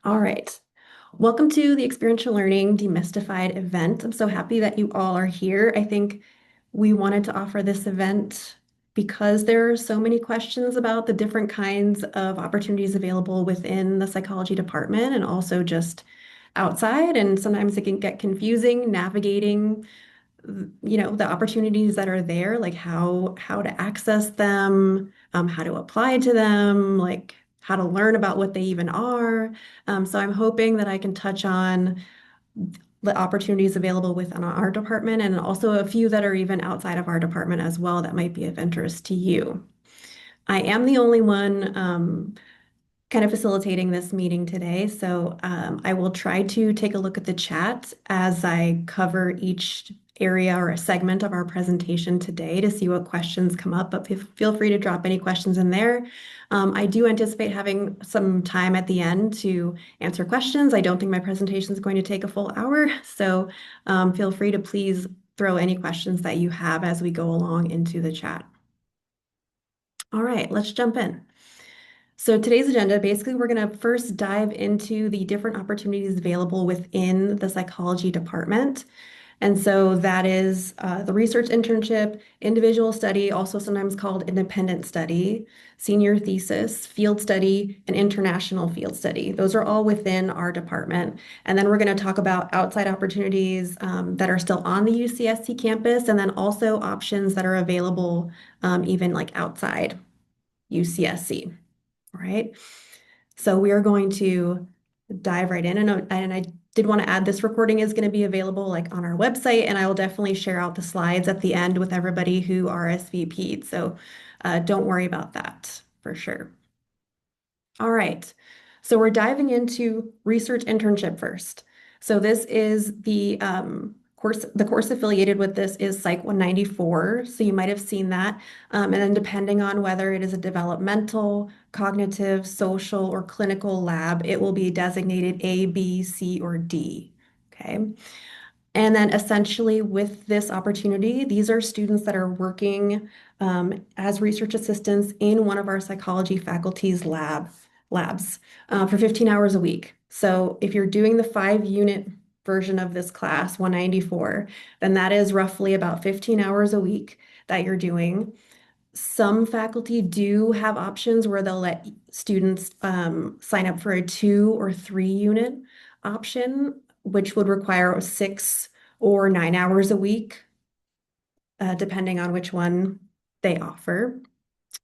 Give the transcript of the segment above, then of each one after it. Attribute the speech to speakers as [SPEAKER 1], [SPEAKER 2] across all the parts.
[SPEAKER 1] All right. Welcome to the Experiential Learning Demystified event. I'm so happy that you all are here. I think we wanted to offer this event because there are so many questions about the different kinds of opportunities available within the psychology department and also just outside. And sometimes it can get confusing navigating the opportunities that are there, like how to access them, how to apply to them, like how to learn about what they even are. So I'm hoping that I can touch on the opportunities available within our department and also a few that are even outside of our department as well that might be of interest to you. I am the only one kind of facilitating this meeting today. So I will try to take a look at the chat as I cover each area or a segment of our presentation today to see what questions come up, but feel free to drop any questions in there. I do anticipate having some time at the end to answer questions. I don't think my presentation is going to take a full hour, so feel free to please throw any questions that you have as we go along into the chat. All right, let's jump in. So today's agenda, basically, we're going to first dive into the different opportunities available within the psychology department. And so that is the research internship, individual study, also sometimes called independent study, senior thesis, field study, and international field study. Those are all within our department. And then we're going to talk about outside opportunities that are still on the UCSC campus, and then also options that are available even like outside UCSC. All right. So we are going to dive right in. And I did want to add this recording is going to be available like on our website, and I will definitely share out the slides at the end with everybody who RSVP'd. So don't worry about that for sure. All right. So we're diving into research internship first. So this is the course affiliated with this is Psych 194. So you might have seen that. And then depending on whether it is a developmental, cognitive, social, or clinical lab, it will be designated A, B, C, or D. Okay. And then essentially with this opportunity, these are students that are working as research assistants in one of our psychology faculty's labs for 15 hours a week. So if you're doing the 5-unit version of this class, 194, then that is roughly about 15 hours a week that you're doing. Some faculty do have options where they'll let students sign up for a 2 or 3 unit option, which would require 6 or 9 hours a week, depending on which one they offer,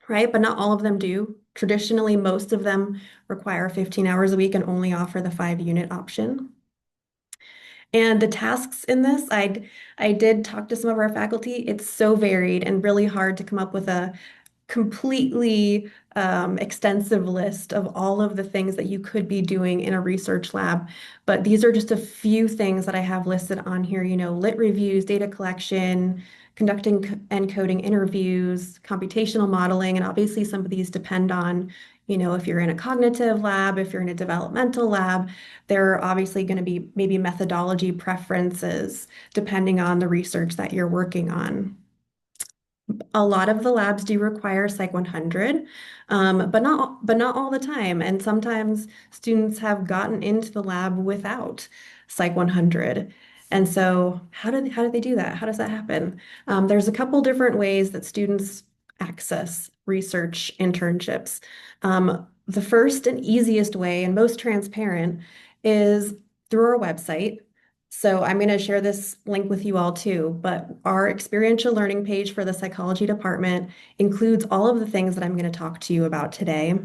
[SPEAKER 1] right? But not all of them do. Traditionally, most of them require 15 hours a week and only offer the 5-unit option. And the tasks in this, I did talk to some of our faculty. It's so varied and really hard to come up with a completely extensive list of all of the things that you could be doing in a research lab. But these are just a few things that I have listed on here, lit reviews, data collection, conducting and coding interviews, computational modeling, and obviously some of these depend on, if you're in a cognitive lab, if you're in a developmental lab, there are obviously going to be maybe methodology preferences depending on the research that you're working on. A lot of the labs do require Psych 100, but not all the time. And sometimes students have gotten into the lab without Psych 100. And so how do they do that? How does that happen? There's a couple different ways that students access research internships. The first and easiest way and most transparent is through our website. So I'm going to share this link with you all too, but our experiential learning page for the psychology department includes all of the things that I'm going to talk to you about today.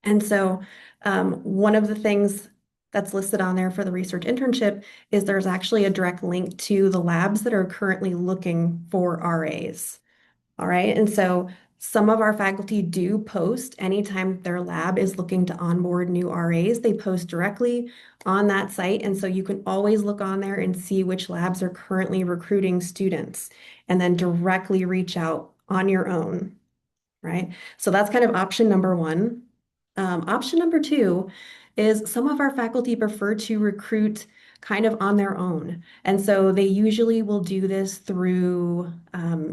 [SPEAKER 1] And so one of the things that's listed on there for the research internship is there's actually a direct link to the labs that are currently looking for RAs. All right. And so some of our faculty do post anytime their lab is looking to onboard new RAs, they post directly on that site. And so you can always look on there and see which labs are currently recruiting students and then directly reach out on your own. Right. So that's kind of option number one. Option number two is some of our faculty prefer to recruit kind of on their own. And so they usually will do this through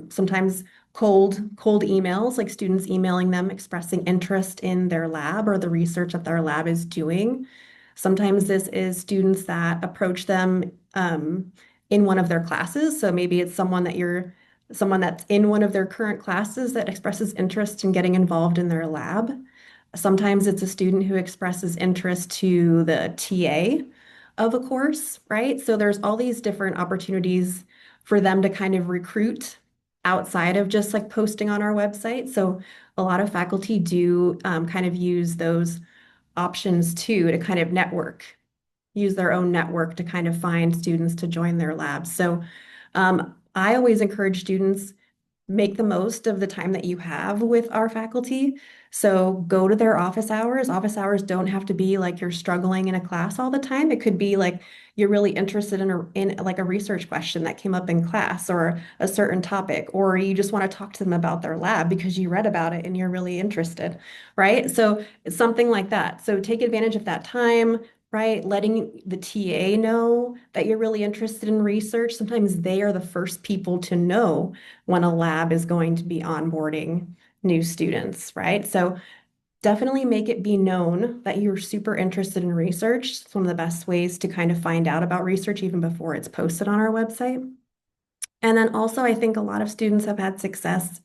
[SPEAKER 1] sometimes cold emails, like students emailing them expressing interest in their lab or the research that their lab is doing. Sometimes this is students that approach them in one of their classes. So maybe it's someone that's in one of their current classes that expresses interest in getting involved in their lab. Sometimes it's a student who expresses interest to the TA of a course, right? So there's all these different opportunities for them to kind of recruit outside of just like posting on our website. So a lot of faculty do kind of use those options too to kind of use their own network to kind of find students to join their labs. So I always encourage students make the most of the time that you have with our faculty. So go to their office hours. Office hours don't have to be like you're struggling in a class all the time. It could be like you're really interested in like a research question that came up in class or a certain topic, or you just want to talk to them about their lab because you read about it and you're really interested, right? So it's something like that. So take advantage of that time. Right, letting the TA know that you're really interested in research. Sometimes they are the first people to know when a lab is going to be onboarding new students, right? So definitely make it be known that you're super interested in research. It's one of the best ways to kind of find out about research even before it's posted on our website. And then also, I think a lot of students have had success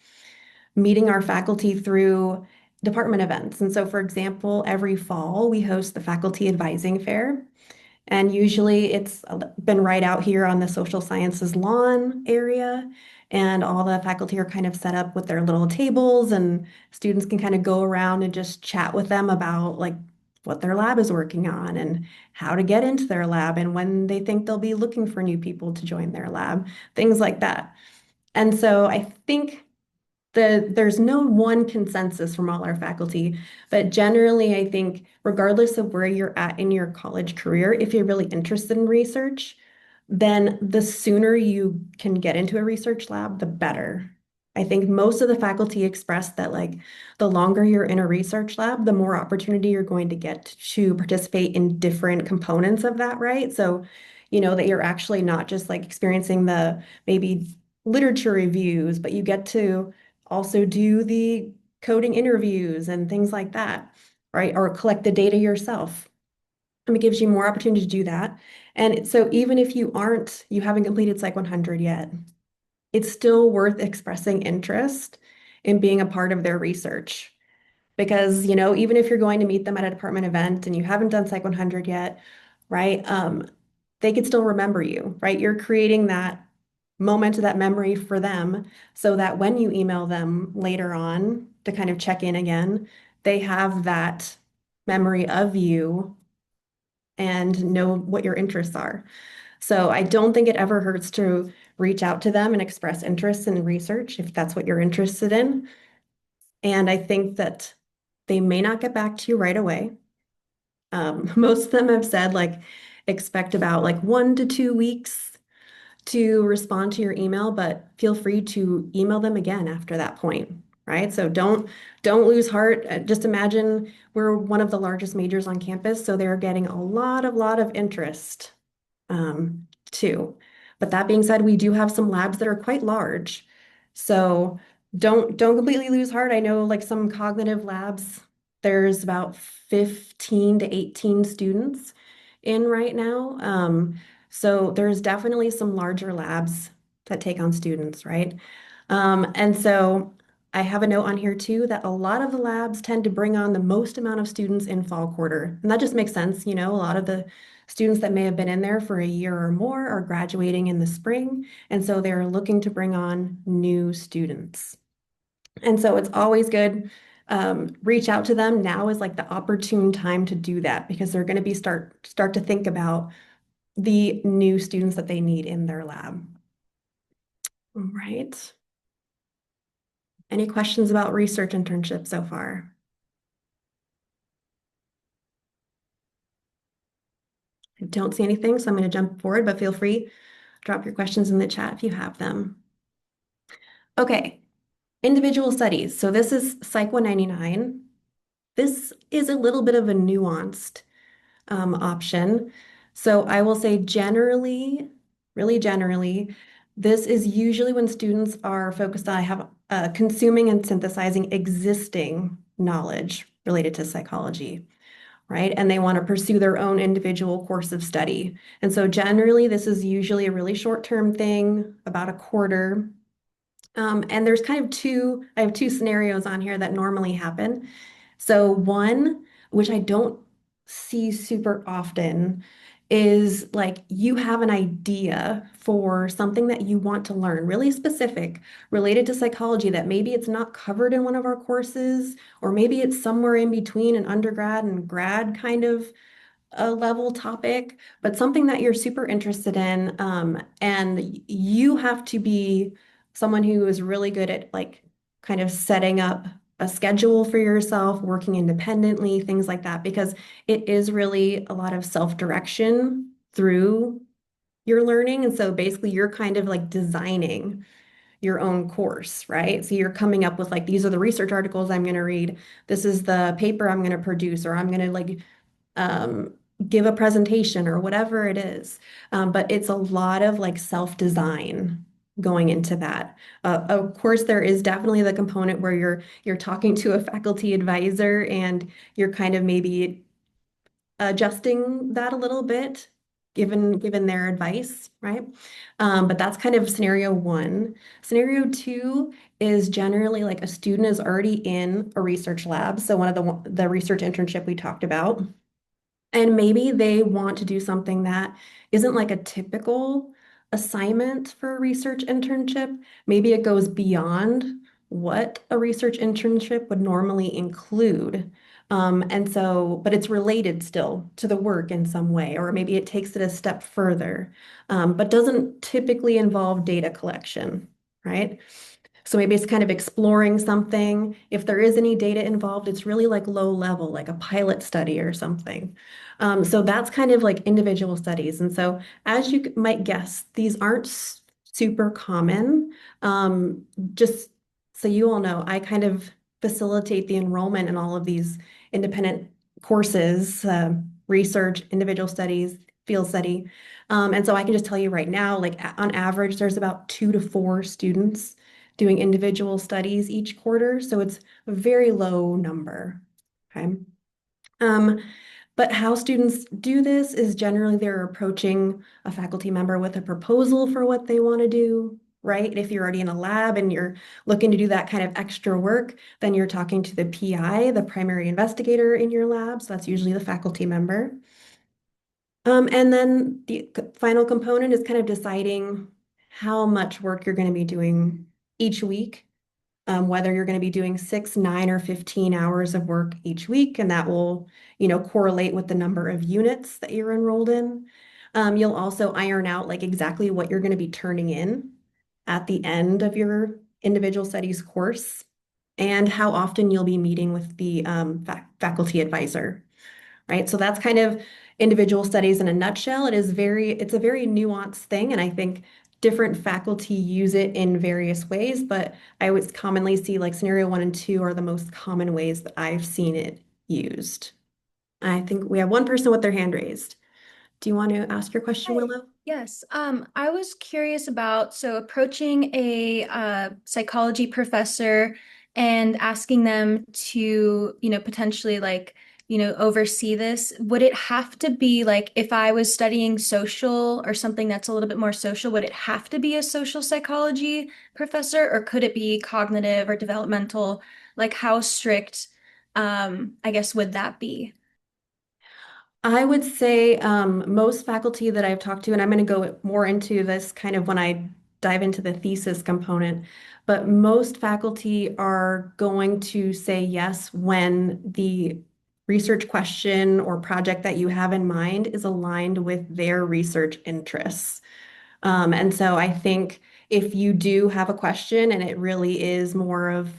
[SPEAKER 1] meeting our faculty through department events. And so, for example, every fall we host the Faculty Advising Fair. And usually it's been right out here on the social sciences lawn area. And all the faculty are kind of set up with their little tables, and students can kind of go around and just chat with them about like what their lab is working on and how to get into their lab and when they think they'll be looking for new people to join their lab, things like that. And so I think there's no one consensus from all our faculty, but generally, I think regardless of where you're at in your college career, if you're really interested in research, then the sooner you can get into a research lab, the better. I think most of the faculty expressed that like the longer you're in a research lab, the more opportunity you're going to get to participate in different components of that, right? So, that you're actually not just like experiencing the maybe literature reviews, but you get to also do the coding interviews and things like that, right? Or collect the data yourself. And it gives you more opportunity to do that. And so even if you haven't completed Psych 100 yet, it's still worth expressing interest in being a part of their research. Because, even if you're going to meet them at a department event and you haven't done Psych 100 yet, right? They could still remember you, right? You're creating that moment of that memory for them so that when you email them later on to kind of check in again, they have that memory of you and know what your interests are. So I don't think it ever hurts to reach out to them and express interest in research if that's what you're interested in. And I think that they may not get back to you right away. Most of them have said like expect about like 1 to 2 weeks to respond to your email, but feel free to email them again after that point, right? So don't lose heart. Just imagine we're one of the largest majors on campus, so they're getting a lot of interest too. But that being said, we do have some labs that are quite large. So don't completely lose heart. I know like some cognitive labs, there's about 15 to 18 students in right now. So there's definitely some larger labs that take on students, right? And so I have a note on here too that a lot of the labs tend to bring on the most amount of students in fall quarter. And that just makes sense. A lot of the students that may have been in there for a year or more are graduating in the spring. And so they're looking to bring on new students. And so it's always good. Reach out to them. Now is like the opportune time to do that because they're going to be start to think about the new students that they need in their lab. All right. Any questions about research internships so far? I don't see anything, so I'm going to jump forward, but feel free, drop your questions in the chat if you have them. Okay, individual studies. So this is Psych 199. This is a little bit of a nuanced option. So I will say generally, really generally, this is usually when students are focused on, I have consuming and synthesizing existing knowledge related to psychology, right? And they want to pursue their own individual course of study. And so generally, this is usually a really short-term thing, about a quarter. And there's kind of I have two scenarios on here that normally happen. So one, which I don't see super often, is like you have an idea for something that you want to learn, really specific, related to psychology that maybe it's not covered in one of our courses, or maybe it's somewhere in between an undergrad and grad kind of a level topic, but something that you're super interested in. And you have to be someone who is really good at like kind of setting up a schedule for yourself, working independently, things like that, because it is really a lot of self-direction through your learning. And so basically, you're kind of like designing your own course, right? So you're coming up with like, these are the research articles I'm going to read. This is the paper I'm going to produce, or I'm going to like um, give a presentation or whatever it is. But it's a lot of like self-design going into that. Of course, there is definitely the component where you're talking to a faculty advisor and you're kind of maybe adjusting that a little bit, given their advice, right? But that's kind of scenario one. Scenario two is generally like a student is already in a research lab. So one of the research internship we talked about. And maybe they want to do something that isn't like a typical assignment for a research internship. Maybe it goes beyond what a research internship would normally include. But it's related still to the work in some way, or maybe it takes it a step further, but doesn't typically involve data collection, right? So maybe it's kind of exploring something. If there is any data involved, it's really like low level, like a pilot study or something. So that's kind of like individual studies. And so, as you might guess, these aren't super common. Um, just so you all know, I kind of facilitate the enrollment in all of these independent courses, research, individual studies, field study. And so I can just tell you right now, like on average, there's about 2 to 4 students doing individual studies each quarter. So it's a very low number. Okay. Um, but how students do this is generally they're approaching a faculty member with a proposal for what they want to do, right? If you're already in a lab and you're looking to do that kind of extra work, then you're talking to the PI, the primary investigator in your lab. So that's usually the faculty member. And then the final component is kind of deciding how much work you're going to be doing each week, whether you're going to be doing 6, 9, or 15 hours of work each week, and that will, correlate with the number of units that you're enrolled in. You'll also iron out like exactly what you're going to be turning in at the end of your individual studies course, and how often you'll be meeting with the faculty advisor, right? So that's kind of individual studies in a nutshell. It's a very nuanced thing, and I think different faculty use it in various ways, but I always commonly see like scenario one and two are the most common ways that I've seen it used. I think we have one person with their hand raised. Do you want to ask your question,
[SPEAKER 2] Hi.
[SPEAKER 1] Willow?
[SPEAKER 2] Yes, I was curious about approaching a psychology professor and asking them to, potentially oversee this. Would it have to be like if I was studying social or something that's a little bit more social, would it have to be a social psychology professor, or could it be cognitive or developmental? Like how strict, I guess, would that be?
[SPEAKER 1] I would say most faculty that I've talked to, and I'm going to go more into this kind of when I dive into the thesis component, but most faculty are going to say yes when the research question or project that you have in mind is aligned with their research interests. And so I think if you do have a question and it really is more of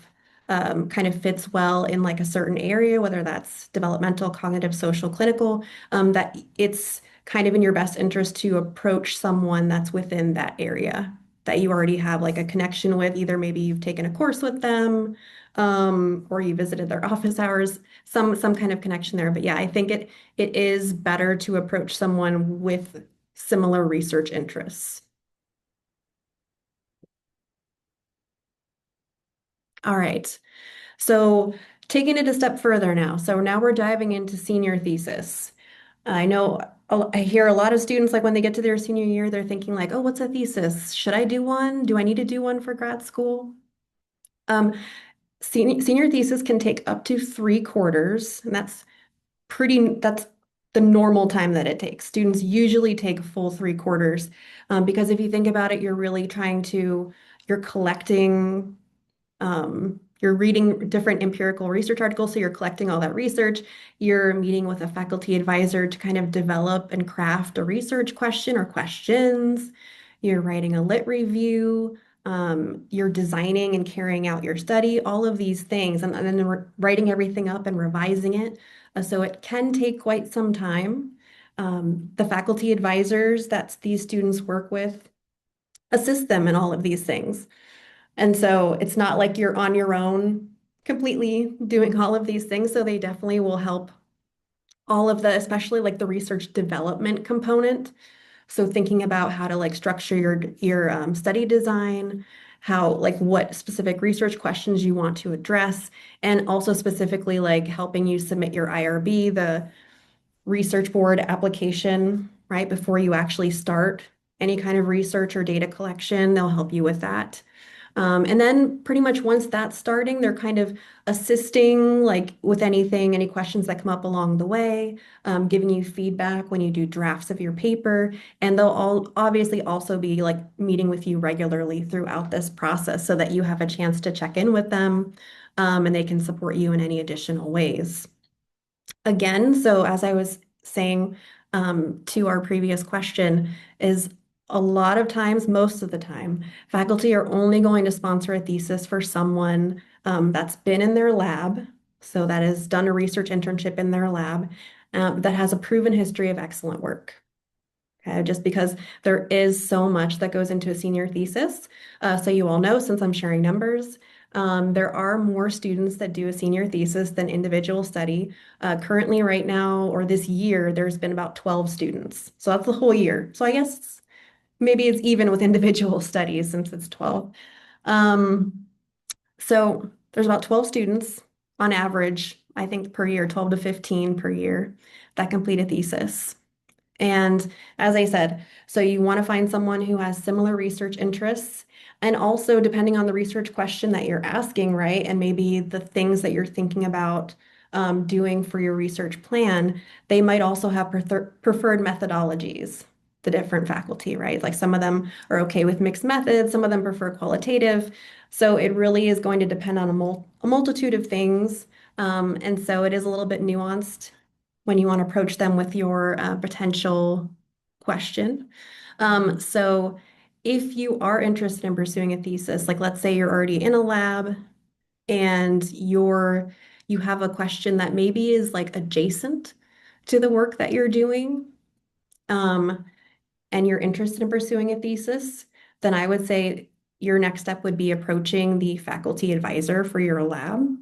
[SPEAKER 1] kind of fits well in like a certain area, whether that's developmental, cognitive, social, clinical, that it's kind of in your best interest to approach someone that's within that area that you already have like a connection with. Either maybe you've taken a course with them, or you visited their office hours, some kind of connection there. But yeah, I think it is better to approach someone with similar research interests. All right. So taking it a step further now. So now we're diving into senior thesis. I know I hear a lot of students like when they get to their senior year, they're thinking like, oh, what's a thesis? Should I do one? Do I need to do one for grad school? Um, senior thesis can take up to 3 quarters, and that's the normal time that it takes. Students usually take a full 3 quarters, because if you think about it, you're collecting you're reading different empirical research articles, so you're collecting all that research. You're meeting with a faculty advisor to kind of develop and craft a research question or questions. You're writing a lit review. You're designing and carrying out your study, all of these things, and then writing everything up and revising it. So it can take quite some time. The faculty advisors that these students work with assist them in all of these things. And so it's not like you're on your own completely doing all of these things. So they definitely will help all of the, especially like the research development component. So thinking about how to like structure your study design, how like what specific research questions you want to address, and also specifically like helping you submit your IRB, the research board application, right before you actually start any kind of research or data collection. They'll help you with that. And then pretty much once that's starting, they're kind of assisting like with anything, any questions that come up along the way, giving you feedback when you do drafts of your paper. And they'll all obviously also be like meeting with you regularly throughout this process so that you have a chance to check in with them, and they can support you in any additional ways. Again, so as I was saying, to our previous question, is a lot of times, most of the time, faculty are only going to sponsor a thesis for someone that's been in their lab, so that has done a research internship in their lab, that has a proven history of excellent work. Okay, just because there is so much that goes into a senior thesis. So you all know, since I'm sharing numbers, there are more students that do a senior thesis than individual study. Currently, right now, or this year, there's been about 12 students. So that's the whole year. So I guess maybe it's even with individual studies since it's 12. Um, so there's about 12 students on average, I think per year, 12 to 15 per year that complete a thesis. And as I said, so you want to find someone who has similar research interests. And also, depending on the research question that you're asking, right? And maybe the things that you're thinking about doing for your research plan, they might also have preferred methodologies, the different faculty, right? Like some of them are okay with mixed methods, some of them prefer qualitative. So it really is going to depend on a multitude of things. And so it is a little bit nuanced when you want to approach them with your potential question. So if you are interested in pursuing a thesis, like let's say you're already in a lab and you have a question that maybe is like adjacent to the work that you're doing, um, and you're interested in pursuing a thesis, then I would say your next step would be approaching the faculty advisor for your lab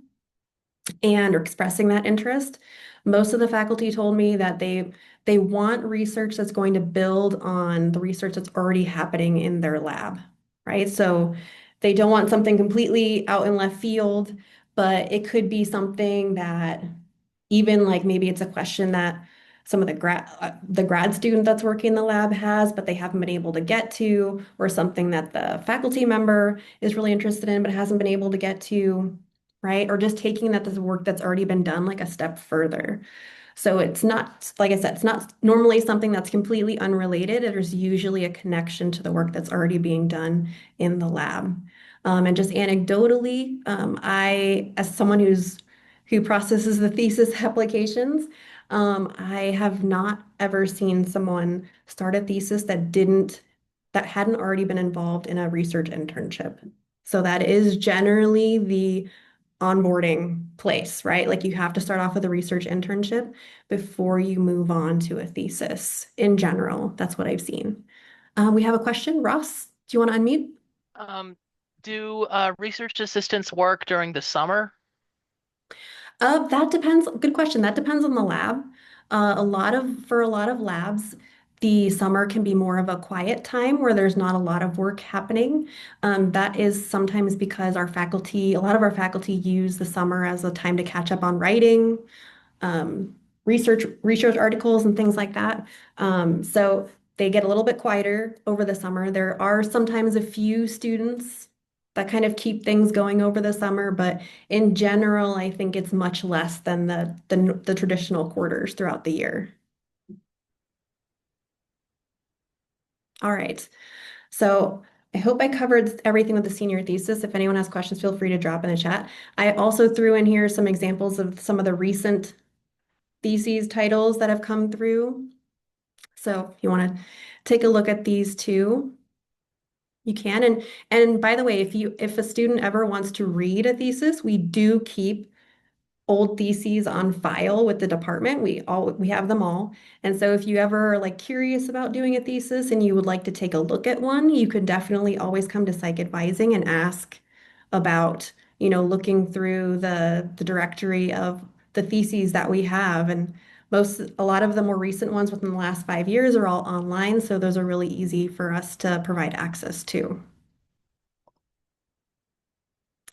[SPEAKER 1] and or expressing that interest. Most of the faculty told me that they want research that's going to build on the research that's already happening in their lab, right? So they don't want something completely out in left field, but it could be something that even like maybe it's a question that some of the grad student that's working in the lab has, but they haven't been able to get to, or something that the faculty member is really interested in but hasn't been able to get to, right? Or just taking that this work that's already been done like a step further. So it's not, like I said, it's not normally something that's completely unrelated. There's usually a connection to the work that's already being done in the lab. And just anecdotally, as someone who processes the thesis applications, I have not ever seen someone start a thesis that hadn't already been involved in a research internship. So that is generally the onboarding place, right? Like you have to start off with a research internship before you move on to a thesis in general. That's what I've seen. We have a question. Ross, do you want to unmute?
[SPEAKER 3] Um, do research assistants work during the summer?
[SPEAKER 1] That depends. Good question. That depends on the lab. For a lot of labs, the summer can be more of a quiet time where there's not a lot of work happening. That is sometimes because a lot of our faculty use the summer as a time to catch up on writing, research articles and things like that. So they get a little bit quieter over the summer. There are sometimes a few students that kind of keep things going over the summer, but in general, I think it's much less than the traditional quarters throughout the year. All right. So I hope I covered everything with the senior thesis. If anyone has questions, feel free to drop in the chat. I also threw in here some examples of some of the recent theses titles that have come through. So if you want to take a look at these too, you can. And by the way, if a student ever wants to read a thesis, we do keep old theses on file with the department. We have them all. And so if you ever are like curious about doing a thesis and you would like to take a look at one, you could definitely always come to psych advising and ask about, looking through the directory of the theses that we have. And a lot of the more recent ones within the last 5 years are all online, so those are really easy for us to provide access to.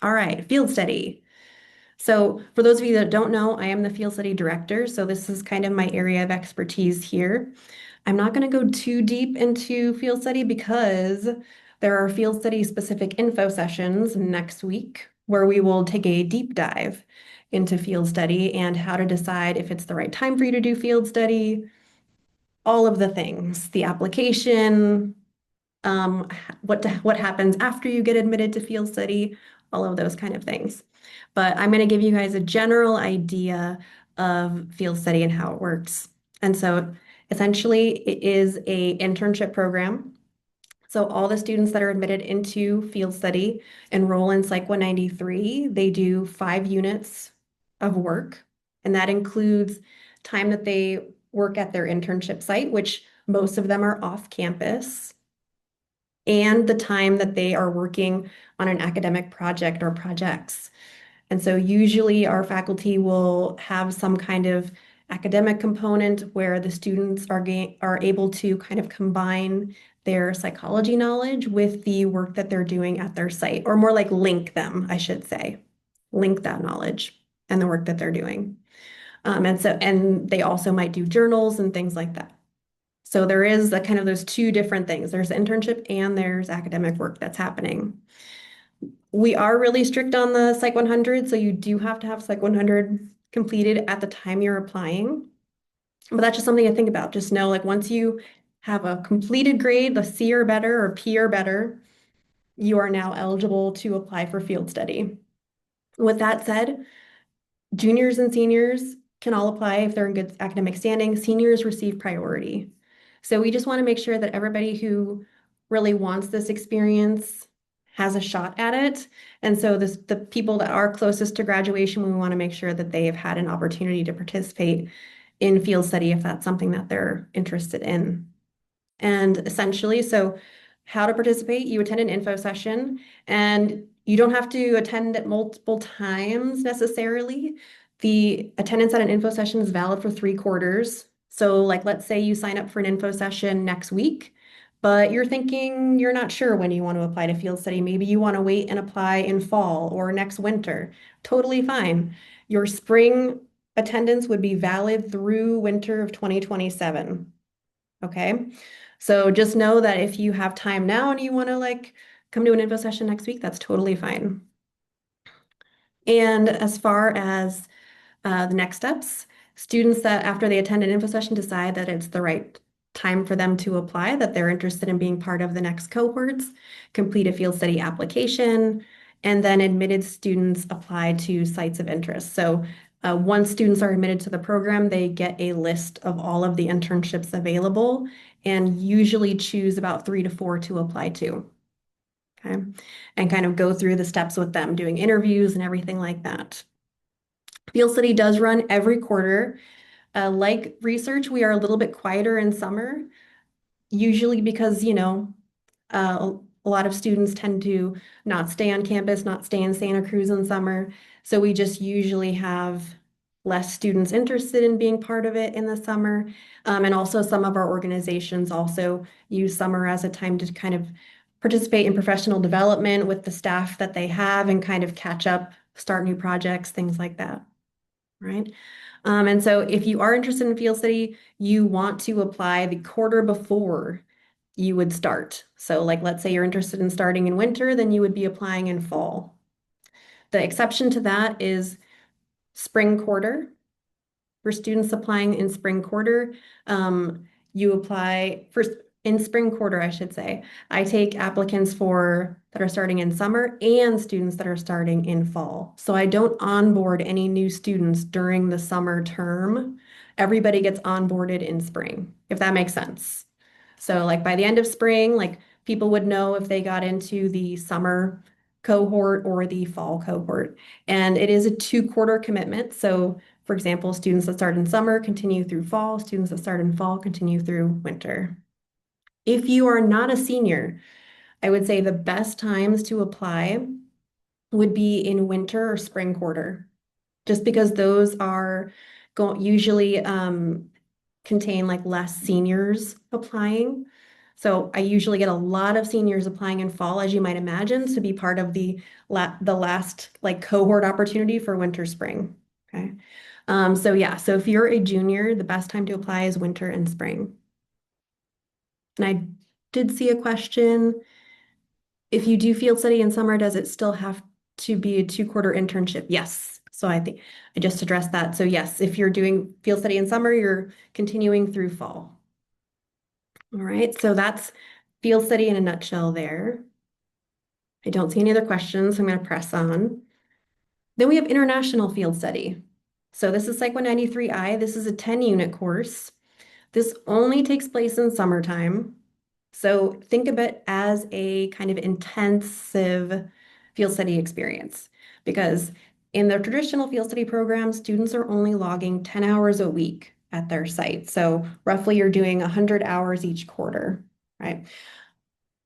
[SPEAKER 1] All right, field study. So for those of you that don't know, I am the field study director, so this is kind of my area of expertise here. I'm not going to go too deep into field study because there are field study specific info sessions next week where we will take a deep dive into field study and how to decide if it's the right time for you to do field study, all of the things, the application, um, what happens after you get admitted to field study, all of those kind of things. But I'm going to give you guys a general idea of field study and how it works. And so essentially it is a internship program. So all the students that are admitted into field study enroll in Psych 193. They do 5 units of work, and that includes time that they work at their internship site, which most of them are off campus, and the time that they are working on an academic project or projects. And so usually our faculty will have some kind of academic component where the students are able to kind of combine their psychology knowledge with the work that they're doing at their site, or more like link them, I should say. Link that knowledge and the work that they're doing. And they also might do journals and things like that. So there is a kind of those two different things. There's internship and there's academic work that's happening. We are really strict on the Psych 100, so you do have to have Psych 100 completed at the time you're applying. But that's just something to think about. Just know, like, once you have a completed grade, the C or better or P or better, you are now eligible to apply for field study. With that said, juniors and seniors can all apply if they're in good academic standing. Seniors receive priority. So we just want to make sure that everybody who really wants this experience has a shot at it. And so the people that are closest to graduation, we want to make sure that they have had an opportunity to participate in field study if that's something that they're interested in. And essentially, so how to participate, you attend an info session and you don't have to attend it multiple times necessarily. The attendance at an info session is valid for 3 quarters. So like, let's say you sign up for an info session next week, but you're thinking you're not sure when you want to apply to field study. Maybe you want to wait and apply in fall or next winter. Totally fine. Your spring attendance would be valid through winter of 2027. Okay. So just know that if you have time now and you want to like come to an info session next week, that's totally fine. And as far as the next steps, students that after they attend an info session decide that it's the right time for them to apply, that they're interested in being part of the next cohorts, complete a field study application, and then admitted students apply to sites of interest. So once students are admitted to the program, they get a list of all of the internships available and usually choose about 3 to 4 to apply to. Okay. And kind of go through the steps with them, doing interviews and everything like that. Field study does run every quarter. Like research, we are a little bit quieter in summer, usually because, a lot of students tend to not stay on campus, not stay in Santa Cruz in summer. So we just usually have less students interested in being part of it in the summer. And also some of our organizations also use summer as a time to kind of participate in professional development with the staff that they have and kind of catch up, start new projects, things like that, right? And so if you are interested in field study, you want to apply the quarter before you would start. So like, let's say you're interested in starting in winter, then you would be applying in fall. The exception to that is spring quarter. For students applying in spring quarter, you apply first in spring quarter, I should say. I take applicants for that are starting in summer and students that are starting in fall. So I don't onboard any new students during the summer term. Everybody gets onboarded in spring, if that makes sense. So like by the end of spring, like people would know if they got into the summer cohort or the fall cohort. And it is a 2-quarter commitment. So for example, students that start in summer continue through fall, students that start in fall continue through winter. If you are not a senior, I would say the best times to apply would be in winter or spring quarter, just because those are usually contain like less seniors applying. So I usually get a lot of seniors applying in fall, as you might imagine, to be part of the last like cohort opportunity for winter spring. Okay. So yeah, so if you're a junior, the best time to apply is winter and spring. And I did see a question. If you do field study in summer, does it still have to be a 2-quarter internship? Yes. So I think I just addressed that. So yes, if you're doing field study in summer, you're continuing through fall. All right, so that's field study in a nutshell there. I don't see any other questions, so I'm going to press on. Then we have international field study. So this is Psych 193I. This is a 10-unit course. This only takes place in summertime. So think of it as a kind of intensive field study experience because in the traditional field study program, students are only logging 10 hours a week at their site. So roughly you're doing 100 hours each quarter, right?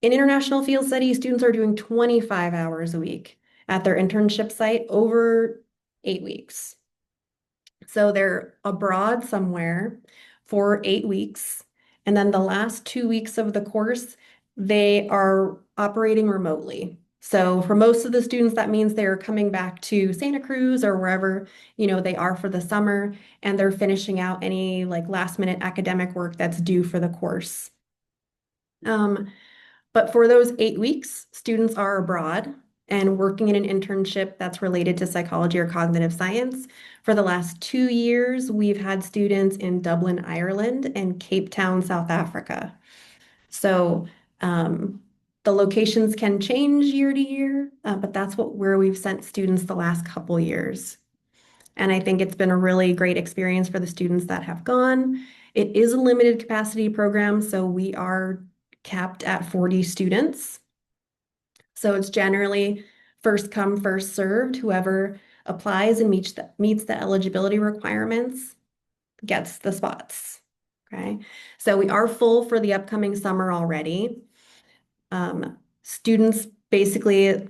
[SPEAKER 1] In international field study, students are doing 25 hours a week at their internship site over 8 weeks. So they're abroad somewhere for 8 weeks. And then the last 2 weeks of the course, they are operating remotely. So for most of the students, that means they're coming back to Santa Cruz or wherever, they are for the summer, and they're finishing out any like last minute academic work that's due for the course. But for those 8 weeks, students are abroad and working in an internship that's related to psychology or cognitive science. For the last 2 years, we've had students in Dublin, Ireland, and Cape Town, South Africa. So the locations can change year to year, but that's where we've sent students the last couple years. And I think it's been a really great experience for the students that have gone. It is a limited capacity program, so we are capped at 40 students. So it's generally first come, first served. Whoever applies and meets the eligibility requirements gets the spots. Okay. So we are full for the upcoming summer already. Students basically,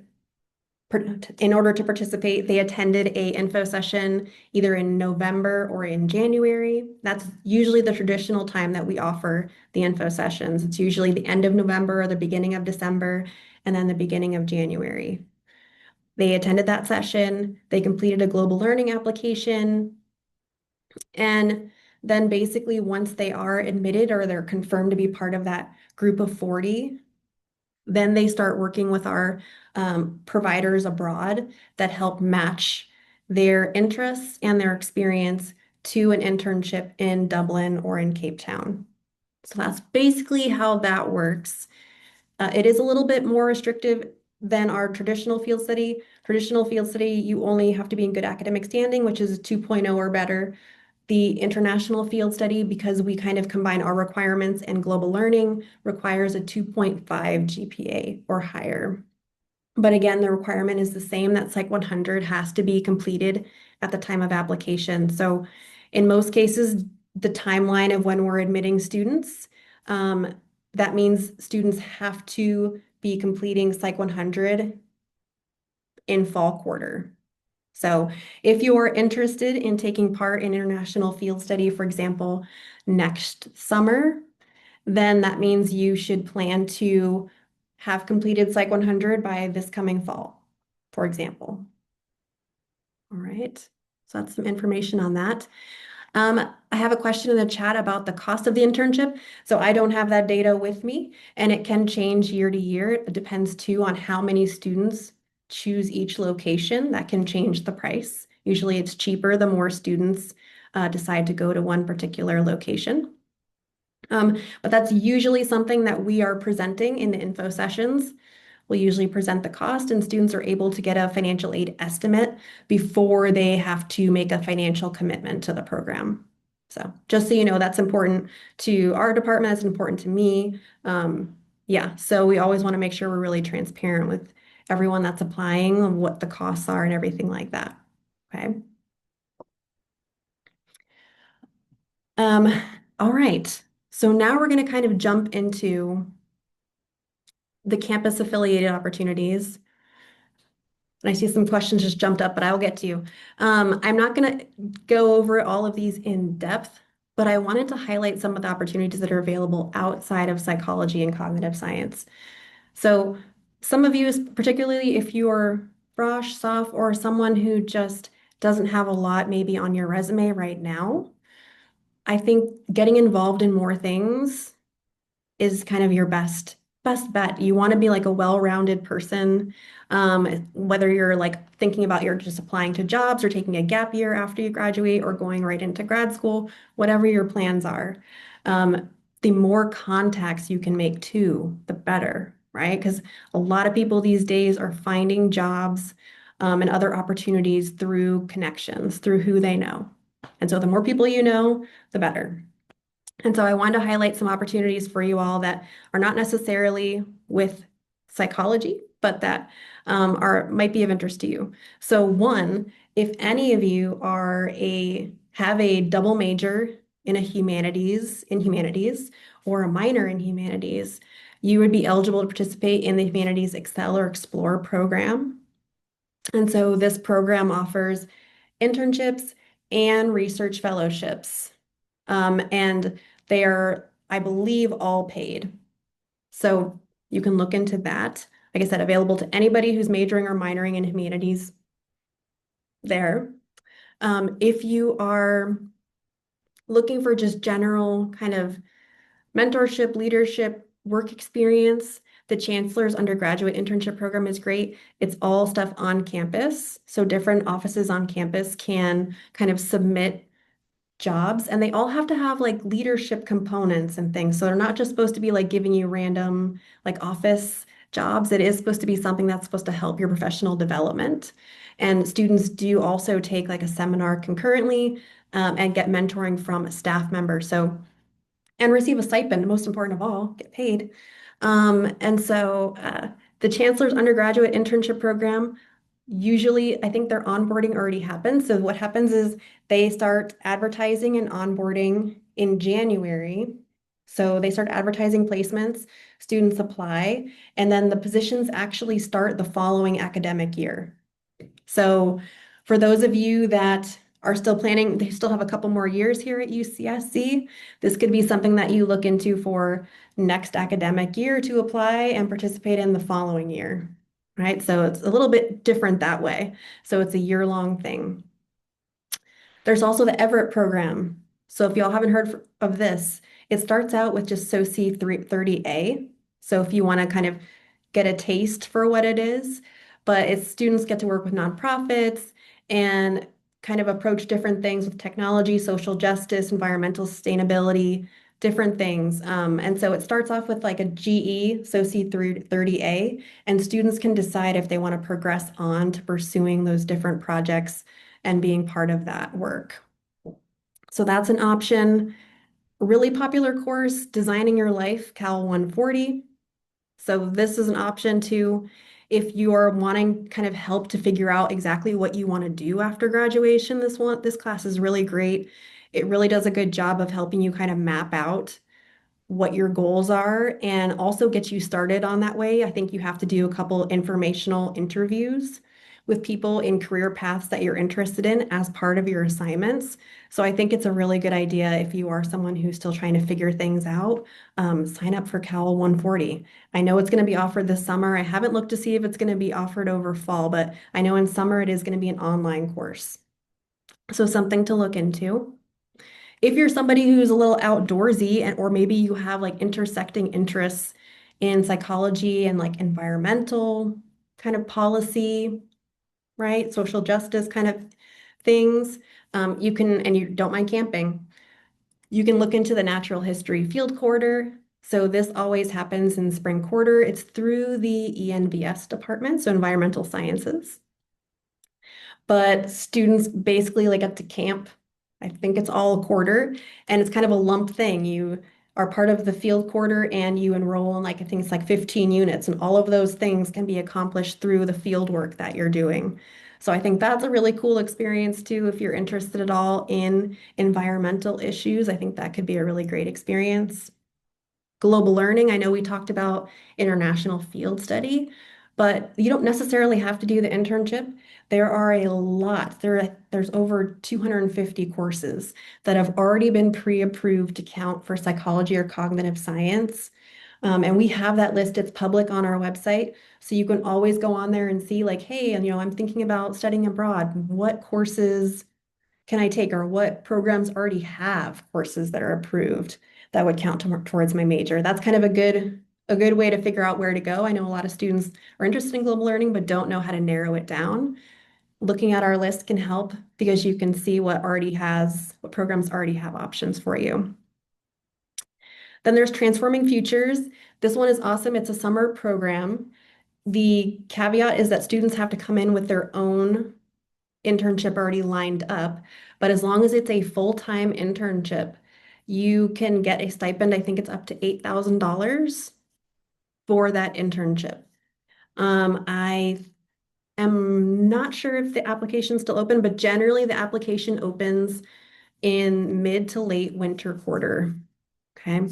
[SPEAKER 1] in order to participate, they attended a info session either in November or in January. That's usually the traditional time that we offer the info sessions. It's usually the end of November or the beginning of December, and then the beginning of January. They attended that session, they completed a global learning application, and then basically once they are admitted or they're confirmed to be part of that group of 40, then they start working with our providers abroad that help match their interests and their experience to an internship in Dublin or in Cape Town. So that's basically how that works. It is a little bit more restrictive than our traditional field study. Traditional field study, you only have to be in good academic standing, which is a 2.0 or better. The international field study, because we kind of combine our requirements and global learning, requires a 2.5 GPA or higher. But again, the requirement is the same. That Psych 100 has to be completed at the time of application. So in most cases, the timeline of when we're admitting students, that means students have to be completing Psych 100 in fall quarter. So if you're interested in taking part in international field study, for example, next summer, then that means you should plan to have completed Psych 100 by this coming fall, for example. All right. So that's some information on that. I have a question in the chat about the cost of the internship. So I don't have that data with me, and it can change year to year. It depends too on how many students choose each location. That can change the price. Usually it's cheaper the more students decide to go to one particular location. But that's usually something that we are presenting in the info sessions. We'll usually present the cost, and students are able to get a financial aid estimate before they have to make a financial commitment to the program. So just so you know, that's important to our department, it's important to me. Yeah, so we always want to make sure we're really transparent with everyone that's applying of what the costs are and everything like that. Okay. Um, all right. So now we're going to kind of jump into the campus affiliated opportunities. And I see some questions just jumped up, but I will get to you. I'm not going to go over all of these in depth, but I wanted to highlight some of the opportunities that are available outside of psychology and cognitive science. So some of you, particularly if you're Frosh, Soph, or someone who just doesn't have a lot maybe on your resume right now, I think getting involved in more things is kind of your best bet. You want to be like a well-rounded person, whether you're like thinking about you're just applying to jobs or taking a gap year after you graduate or going right into grad school, whatever your plans are. The more contacts you can make too, the better, right? Because a lot of people these days are finding jobs and other opportunities through connections, through who they know. And so the more people you know, the better. And so I wanted to highlight some opportunities for you all that are not necessarily with psychology, but that are might be of interest to you. So one, if any of you have a double major in humanities or a minor in humanities, you would be eligible to participate in the Humanities Excel or Explore program. And so this program offers internships and research fellowships. And they are, I believe, all paid. So you can look into that. Like I said, available to anybody who's majoring or minoring in humanities there. If you are looking for just general kind of mentorship, leadership, work experience, the Chancellor's Undergraduate Internship Program is great. It's all stuff on campus. So different offices on campus can kind of submit jobs, and they all have to have like leadership components and things. So they're not just supposed to be like giving you random like office jobs. It is supposed to be something that's supposed to help your professional development. And students do also take like a seminar concurrently and get mentoring from a staff member. So and receive a stipend, most important of all, get paid. The Chancellor's Undergraduate Internship Program, usually I think their onboarding already happens. So what happens is they start advertising and onboarding in January. So they start advertising placements, students apply, and then the positions actually start the following academic year. So for those of you that are still planning, they still have a couple more years here at UCSC, this could be something that you look into for next academic year to apply and participate in the following year, right? So it's a little bit different that way. So it's a year-long thing. There's also the Everett program. So if y'all haven't heard of this, it starts out with just SOCI 30A. So if you want to kind of get a taste for what it is, but it's students get to work with nonprofits and kind of approach different things with technology, social justice, environmental sustainability, different things. And so it starts off with like a GE, SOCI 30A, and students can decide if they want to progress on to pursuing those different projects and being part of that work. So that's an option. Really popular course, Designing Your Life, Cal 140. So this is an option too, if you're wanting kind of help to figure out exactly what you want to do after graduation. This class is really great. It really does a good job of helping you kind of map out what your goals are and also get you started on that way. I think you have to do a couple informational interviews with people in career paths that you're interested in as part of your assignments. So I think it's a really good idea if you are someone who's still trying to figure things out, sign up for Cal 140. I know it's going to be offered this summer. I haven't looked to see if it's going to be offered over fall, but I know in summer it is going to be an online course. So something to look into. If you're somebody who's a little outdoorsy and or maybe you have like intersecting interests in psychology and like environmental kind of policy, right? Social justice kind of things, you can, and you don't mind camping, you can look into the natural history field quarter. So this always happens in spring quarter. It's through the ENVS department, so environmental sciences. But students basically like up to camp. I think it's all a quarter, and it's kind of a lump thing. You are part of the field quarter and you enroll in like I think it's like 15 units, and all of those things can be accomplished through the field work that you're doing. So I think that's a really cool experience too. If you're interested at all in environmental issues, I think that could be a really great experience. Global learning, I know we talked about international field study, but you don't necessarily have to do the internship. There are a lot. There's over 250 courses that have already been pre-approved to count for psychology or cognitive science. And we have that list. It's public on our website. So you can always go on there and see like, hey, and I'm thinking about studying abroad. What courses can I take, or what programs already have courses that are approved that would count towards my major? That's kind of a good way to figure out where to go. I know a lot of students are interested in global learning but don't know how to narrow it down. Looking at our list can help because you can see what programs already have options for you. Then there's Transforming Futures. This one is awesome. It's a summer program. The caveat is that students have to come in with their own internship already lined up, but as long as it's a full-time internship, you can get a stipend. I think it's up to $8,000 for that internship. I am not sure if the application's still open, but generally the application opens in mid to late winter quarter. Okay.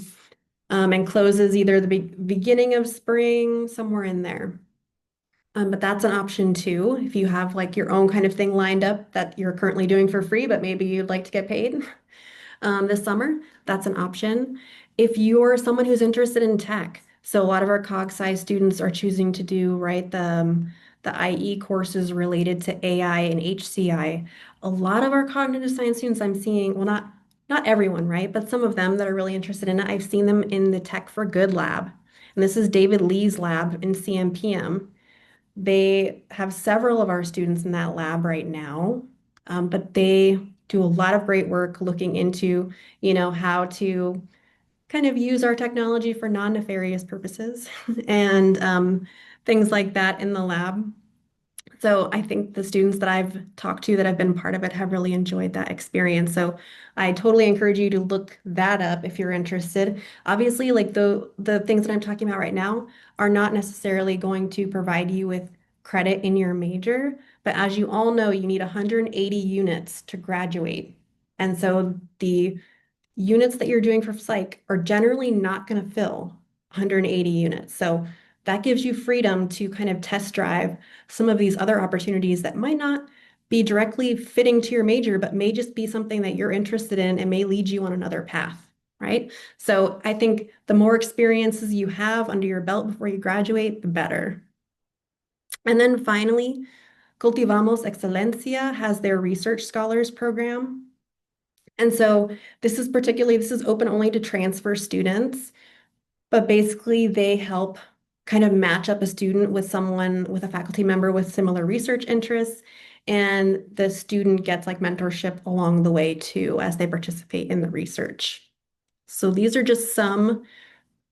[SPEAKER 1] And closes either the beginning of spring, somewhere in there. But that's an option too. If you have like your own kind of thing lined up that you're currently doing for free, but maybe you'd like to get paid this summer, that's an option. If you're someone who's interested in tech, so a lot of our cog sci students are choosing to do, right, the IE courses related to AI and HCI. A lot of our cognitive science students I'm seeing, well, not everyone, right, but some of them that are really interested in it, I've seen them in the Tech for Good lab. And this is David Lee's lab in CMPM. They have several of our students in that lab right now, but they do a lot of great work looking into, how to kind of use our technology for non-nefarious purposes and things like that in the lab. So I think the students that I've talked to that have been part of it have really enjoyed that experience. So I totally encourage you to look that up if you're interested. Obviously, like the things that I'm talking about right now are not necessarily going to provide you with credit in your major, but as you all know, you need 180 units to graduate. And so the units that you're doing for psych are generally not going to fill 180 units. So that gives you freedom to kind of test drive some of these other opportunities that might not be directly fitting to your major, but may just be something that you're interested in and may lead you on another path, right? So I think the more experiences you have under your belt before you graduate, the better. And then finally, Cultivamos Excelencia has their Research Scholars Program. And so this is open only to transfer students, but basically they help kind of match up a student with someone, with a faculty member with similar research interests. And the student gets like mentorship along the way too as they participate in the research. So these are just some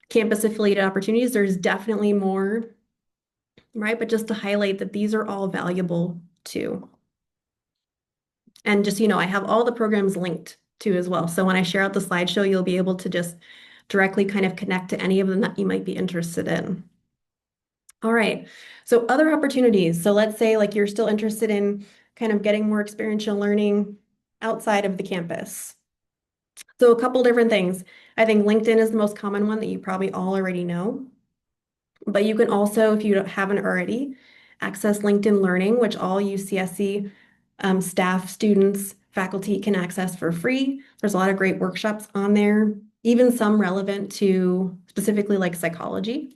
[SPEAKER 1] campus affiliated opportunities. There's definitely more, right? But just to highlight that these are all valuable too. And just, I have all the programs linked to as well. So when I share out the slideshow, you'll be able to just directly kind of connect to any of them that you might be interested in. All right. So other opportunities. So let's say like you're still interested in kind of getting more experiential learning outside of the campus. So a couple different things. I think LinkedIn is the most common one that you probably all already know. But you can also, if you haven't already, access LinkedIn Learning, which all UCSC staff, students, faculty can access for free. There's a lot of great workshops on there, even some relevant to specifically like psychology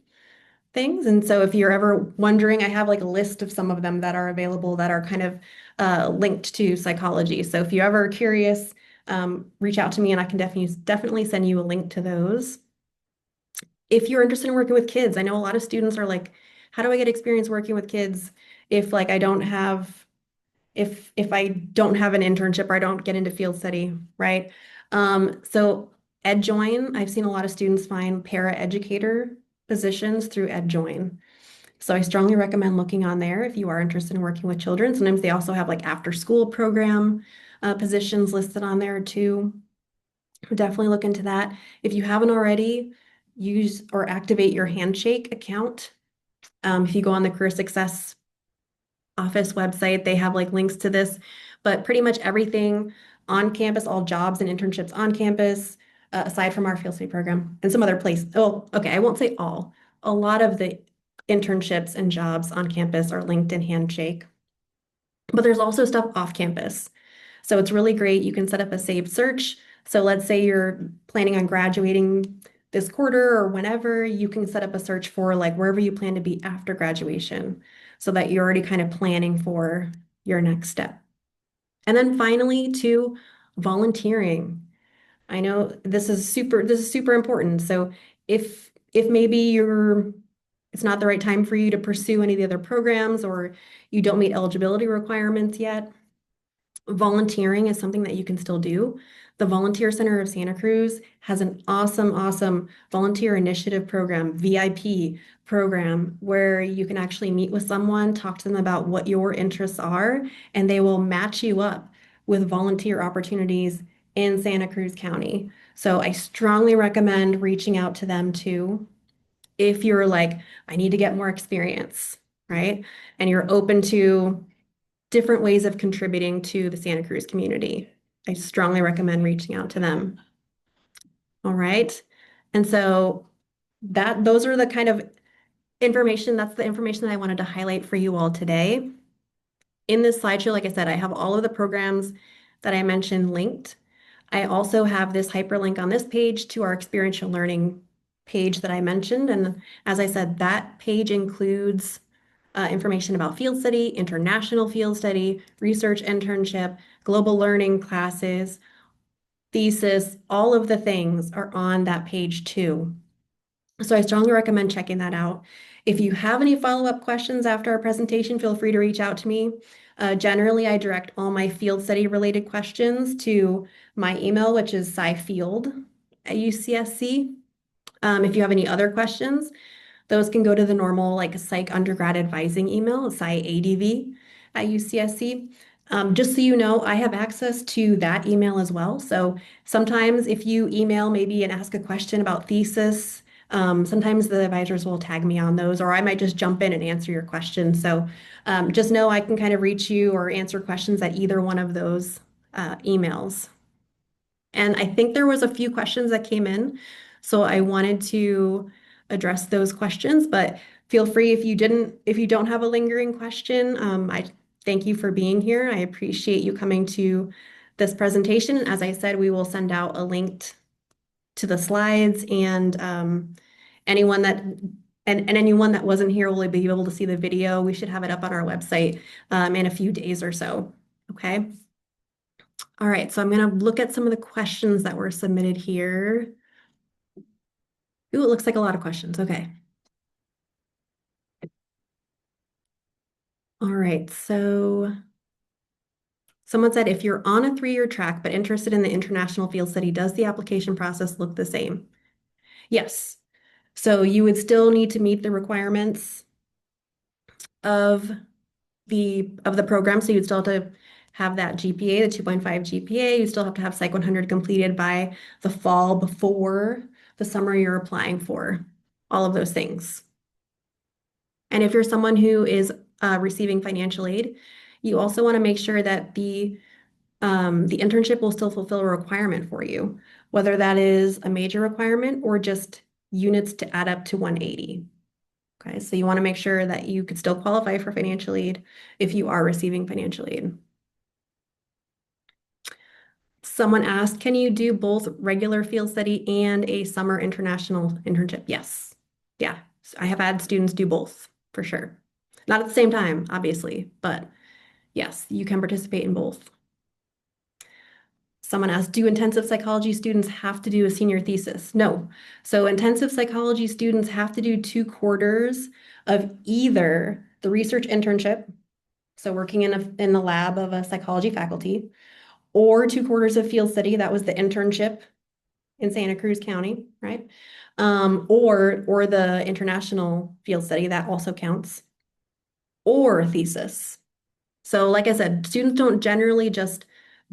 [SPEAKER 1] things. And so if you're ever wondering, I have like a list of some of them that are available that are kind of linked to psychology. So if you're ever curious, reach out to me and I can definitely send you a link to those. If you're interested in working with kids, I know a lot of students are like, how do I get experience working with kids if like I don't have if I don't have an internship or I don't get into field study, right? So EdJoin, I've seen a lot of students find para-educator positions through EdJoin. So I strongly recommend looking on there if you are interested in working with children. Sometimes they also have like after school program positions listed on there too. Definitely look into that. If you haven't already, use or activate your Handshake account. If you go on the Career Success office website, they have like links to this, but pretty much everything on campus, all jobs and internships on campus, aside from our field study program and some other place. Oh, okay, I won't say all. A lot of the internships and jobs on campus are linked in Handshake, but there's also stuff off campus. So it's really great. You can set up a saved search. So let's say you're planning on graduating this quarter or whenever, you can set up a search for like wherever you plan to be after graduation so that you're already kind of planning for your next step. And then finally, too, volunteering. I know this is super important. So if maybe it's not the right time for you to pursue any of the other programs or you don't meet eligibility requirements yet, volunteering is something that you can still do. The Volunteer Center of Santa Cruz has an awesome volunteer initiative program, VIP program, where you can actually meet with someone, talk to them about what your interests are, and they will match you up with volunteer opportunities in Santa Cruz County. So I strongly recommend reaching out to them too. If you're like, I need to get more experience, right? And you're open to different ways of contributing to the Santa Cruz community. I strongly recommend reaching out to them. All right. And so those are the kind of information, that's the information that I wanted to highlight for you all today. In this slideshow, like I said, I have all of the programs that I mentioned linked. I also have this hyperlink on this page to our experiential learning page that I mentioned. And as I said, that page includes information about field study, international field study, research internship, global learning classes, thesis, all of the things are on that page too. So I strongly recommend checking that out. If you have any follow-up questions after our presentation, feel free to reach out to me. Generally, I direct all my field study related questions to my email, which is scifield@ucsc. If you have any other questions, those can go to the normal like psych undergrad advising email, sciadv@ucsc. Just so you know, I have access to that email as well. So sometimes if you email maybe and ask a question about thesis, sometimes the advisors will tag me on those, or I might just jump in and answer your question. So just know I can kind of reach you or answer questions at either one of those emails. And I think there was a few questions that came in, so I wanted to address those questions, but feel free if you don't have a lingering question, I thank you for being here. I appreciate you coming to this presentation. As I said, we will send out a link to the slides and anyone that and anyone that wasn't here will be able to see the video. We should have it up on our website in a few days or so. Okay. All right, so I'm going to look at some of the questions that were submitted here. Ooh, it looks like a lot of questions. Okay. All right, so someone said, if you're on a 3-year track but interested in the international field study, does the application process look the same? Yes. So you would still need to meet the requirements of the program. So you'd still have to have that GPA, the 2.5 GPA. You still have to have Psych 100 completed by the fall before the summer you're applying for, all of those things. And if you're someone who is receiving financial aid, you also want to make sure that the internship will still fulfill a requirement for you, whether that is a major requirement or just units to add up to 180. Okay, so you want to make sure that you could still qualify for financial aid if you are receiving financial aid. Someone asked, can you do both regular field study and a summer international internship? Yes. Yeah, I have had students do both for sure. Not at the same time, obviously, but yes, you can participate in both. Someone asked, do intensive psychology students have to do a senior thesis? No. So intensive psychology students have to do 2 quarters of either the research internship, so working in the lab of a psychology faculty, or 2 quarters of field study. That was the internship in Santa Cruz County, right? Or the international field study, that also counts, or thesis. So like I said, students don't generally just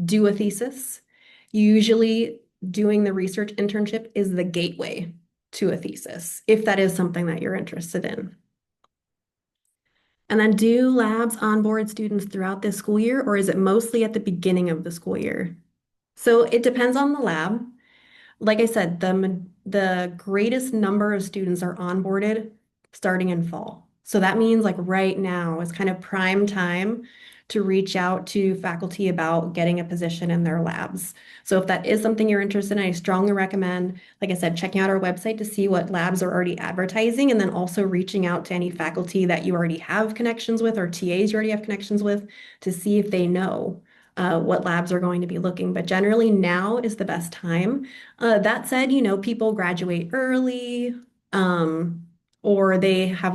[SPEAKER 1] do a thesis. Usually doing the research internship is the gateway to a thesis, if that is something that you're interested in. And then do labs onboard students throughout the school year, or is it mostly at the beginning of the school year? So it depends on the lab. Like I said, the greatest number of students are onboarded starting in fall. So that means like right now is kind of prime time to reach out to faculty about getting a position in their labs. So if that is something you're interested in, I strongly recommend, like I said, checking out our website to see what labs are already advertising, and then also reaching out to any faculty that you already have connections with or TAs you already have connections with to see if they know what labs are going to be looking. But generally now is the best time. That said, people graduate early, or they have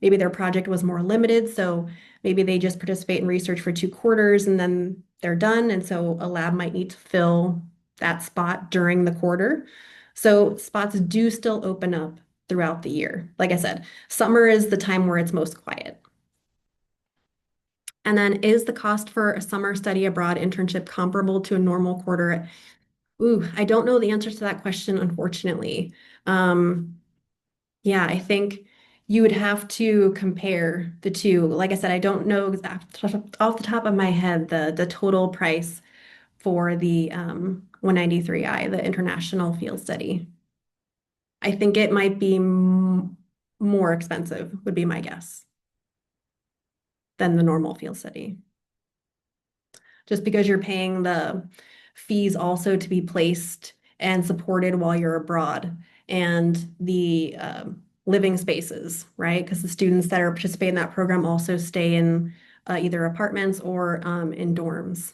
[SPEAKER 1] maybe their project was more limited, so maybe they just participate in research for 2 quarters and then they're done. And so a lab might need to fill that spot during the quarter. So spots do still open up throughout the year. Like I said, summer is the time where it's most quiet. And then is the cost for a summer study abroad internship comparable to a normal quarter? Ooh, I don't know the answer to that question, unfortunately. Um, yeah, I think you would have to compare the two. Like I said, I don't know off the top of my head the total price for the 193I, the international field study. I think it might be more expensive, would be my guess, than the normal field study. Just because you're paying the fees also to be placed and supported while you're abroad, and the living spaces, right? Because the students that are participating in that program also stay in either apartments or in dorms,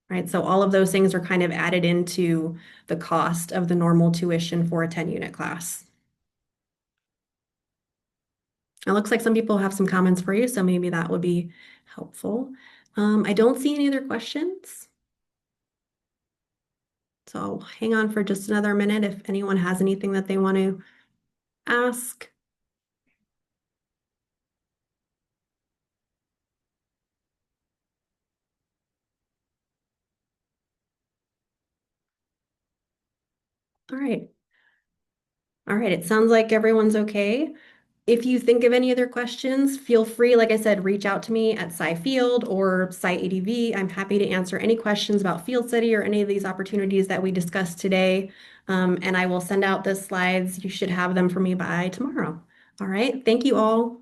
[SPEAKER 1] right? So all of those things are kind of added into the cost of the normal tuition for a 10-unit class. It looks like some people have some comments for you, so maybe that would be helpful. I don't see any other questions. So hang on for just another minute if anyone has anything that they want to ask. All right. All right. It sounds like everyone's okay. If you think of any other questions, feel free, like I said, reach out to me at SciField or SciADV. I'm happy to answer any questions about field study or any of these opportunities that we discussed today. And I will send out the slides. You should have them for me by tomorrow. All right. Thank you all.